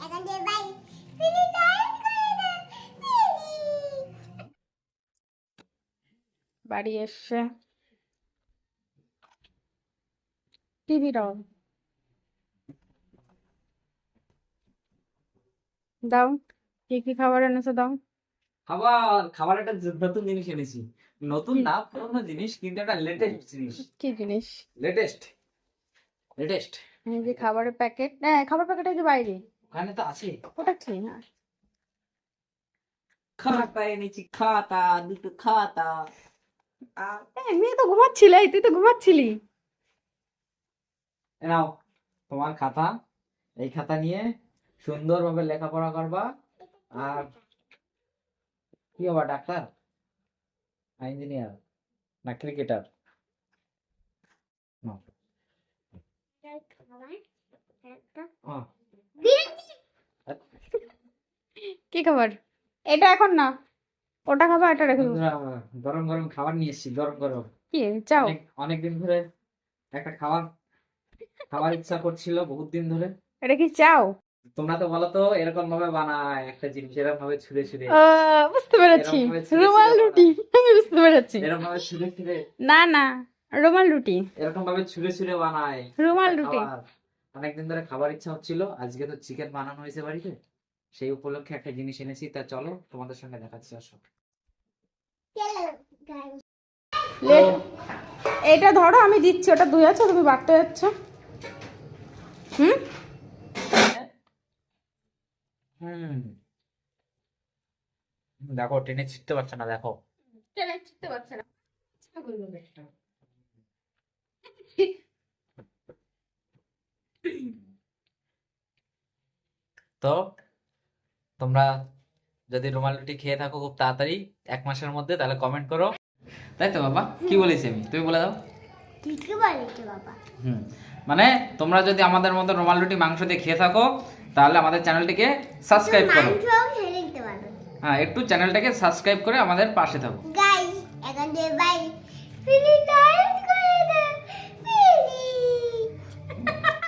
এখন দিয়ে by ফিনি time করে দাও ফিনি বাড়ি এসছে টিভি দাও দাও কি কি খাবার এনেছো দাও খাবার একটা নতুন জিনিস এনেছি। নতুন না, পুরোনো জিনিস, কিন্তু একটা লেটেস্ট জিনিস। কি জিনিস লেটেস্ট লেটেস্ট এই যে খাবারের প্যাকেট, হ্যাঁ খাবার প্যাকেট এই যে বাইরে ওখানে তো আছে। ওটা কি না খাতা এনেছি, খাতা, দুটো খাতা। মেয়ে তো ঘুমাচ্ছিলে, তুই তো ঘুমাচ্ছিলি। এ নাও তোমার খাতা। এই খাতা নিয়ে সুন্দরভাবে লেখাপড়া করবা। আর কি হবা, ডাক্তার, ইঞ্জিনিয়ার, না ক্রিকেটার? নাও। আহ, কি খাবার? এটা এখন না, ওটা খাবার, এটা রেখে দেবো। বন্ধুরা, গরম গরম খাবার নিয়ে এসেছি, গরম গরম। কি চাও? অনেকদিন ধরে একটা খাবার ইচ্ছা করছিল, বহুত দিন ধরে। এটা কি চাও? তোমরা তো বলো তো এরকম ভাবে বানায় একটা জিনিস, এরকম ভাবে ছুঁড়ে ছুঁড়ে, বুঝতে পেরেছি, এরকম ভাবে ছিঁড়ে রুমাল ছিঁড়ে রুটি। আমি বুঝতে পেরেছি। এরকম ভাবে ছুঁড়ে ছুঁড়ে, না না, রুমাল রুটি, এরকম ভাবে ছুঁড়ে ছুঁড়ে বানায় রুমাল একটা রুটি। খাবার। অনেকদিন ধরে খাবার ইচ্ছা হচ্ছিল, আজকে তো চিকেন বানানো হয়েছে বাড়িতে, সেই উপলক্ষে একটা জিনিস এনেছি। তা চলো তোমাদের সঙ্গে দেখাচ্ছি, আসো। লেট, এটা ধরো আমি দিচ্ছি, ওটা ধুয়ে আছো, তুমি বাড়তে যাচ্ছ। হুম হুম, দেখো টেনে ছিটতে পারছে না, দেখো। চিনতে পারছে না। তো তোমরা যদি রুমাল রুটি খেয়ে থাকো খুব তাড়াতাড়ি 1 মাসের মধ্যে, তাহলে কমেন্ট করো। তাই তো বাবা, কি বলেছি আমি, তুমি বলে দাও। ঠিকই বলেছো বাবা হুম, মানে তোমরা যদি আমাদের মতো রুমাল রুটি মাংস দিয়ে খেয়ে থাকো, তাহলে আমাদের চ্যানেলটিকে সাবস্ক্রাইব করো। মাংসও খেয়ে নিতে পারো হ্যাঁ, একটু চ্যানেলটাকে সাবস্ক্রাইব করে আমাদের পাশে থাকো। গাইস এখন দিয়ে বাই ফিনি টাইম